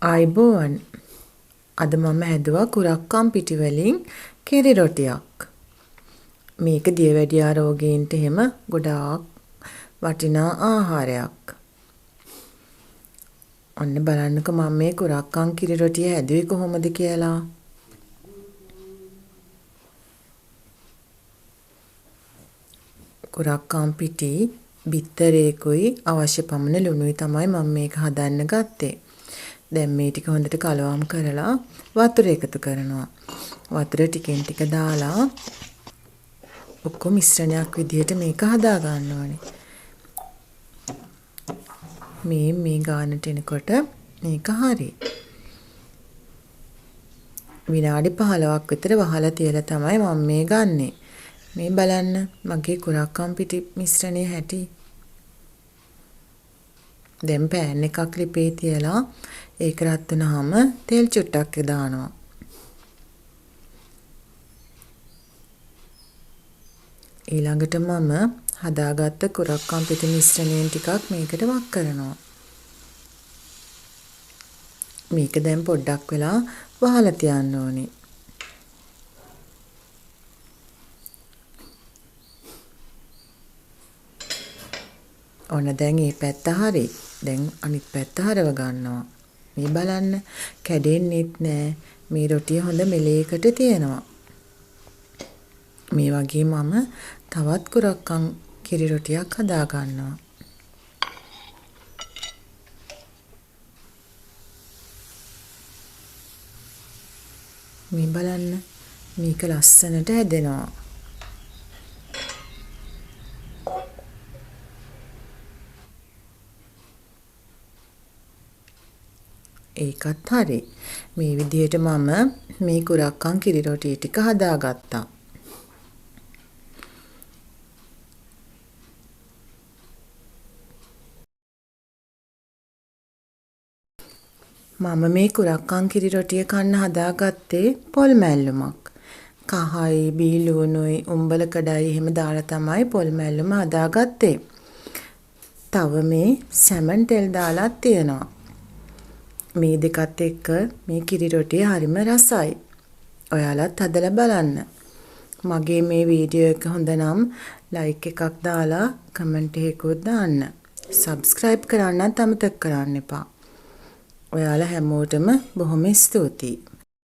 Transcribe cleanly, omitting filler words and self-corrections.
ආයිබෝවන් අද මම හැදුවා කුරක්කන් පිටි වලින් කිරි රොටියක්. මේක දියවැඩියා රෝගීන්ට එහෙම ගොඩාක් වටිනා ආහාරයක්. ඔන්න බලන්නකෝ මම මේ කුරක්කන් කිරි රොටිය හැදුවේ කොහොමද කියලා. කුරක්කන් පිටි බිත්තරේකුයි අවශ්‍ය පමණ ලුණුයි තමයි මම මේක හදන්න ගත්තේ. දැන් මේ ටික හොඳට කලවම් කරලා වතුර එකතු කරනවා. වතුර ටිකෙන් ටික දාලා ඔක්කොම මිශ්‍රණයක් විදිහට මේක හදා ගන්න ඕනේ. මේ ගානට එනකොට මේක හරි. විනාඩි 15ක් විතර වහලා තියලා තමයි මම මේ ගන්නෙ. මේ බලන්න මගේ කුරක්කන් පිටි මිශ්‍රණය හැටි. දැන් පෑන් එකක් ලිපේ තියලා ඒක රත් වුණාම තෙල් චුට්ටක් දානවා. ඊළඟට මම හදාගත්ත කුරක්කන් පිටි මිශ්‍රණයෙන් ටිකක් මේකට වක් කරනවා. මේක දැන් පොඩ්ඩක් වෙලා වහලා තියන්න ඕනේ. ඔන්න දැන් මේ පැත්ත හරි. දැන් අනිත් පැත්ත හරව ගන්නවා. මේ බලන්න කැඩෙන්නෙත් නෑ. මේ රොටිය හොඳ මෙලේකට තියෙනවා. මේ වගේ මම තවත් කුරක්කන් කිරි රොටියක් හදා ගන්නවා. මේ බලන්න මේක ලස්සනට හැදෙනවා. ඒකත් හරි. මේ විදිහට මම මේ කුරක්කන් කිරි රොටි ටික හදාගත්තා. මම මේ කුරක්කන් කිරි රොටිය කන්න හදාගත්තේ පොල් මැල්ලුමක්. කහයි, බීලුණුයි, උම්බල කඩයි එහෙම දාලා තමයි පොල් මැල්ලුම හදාගත්තේ. තව මේ සැමන් තෙල් දාලා තියෙනවා. මේ දෙකත් එක්ක මේ කිරි රොටිය හරිම රසයි. ඔයාලත් හදලා බලන්න. මගේ මේ වීඩියෝ එක හොඳ නම් ලයික් එකක් දාලා කමෙන්ට් එකකුත් දාන්න. සබ්ස්ක්‍රයිබ් කරන්නත් අමතක කරන්න එපා. ඔයාලා හැමෝටම බොහොම ස්තුතියි.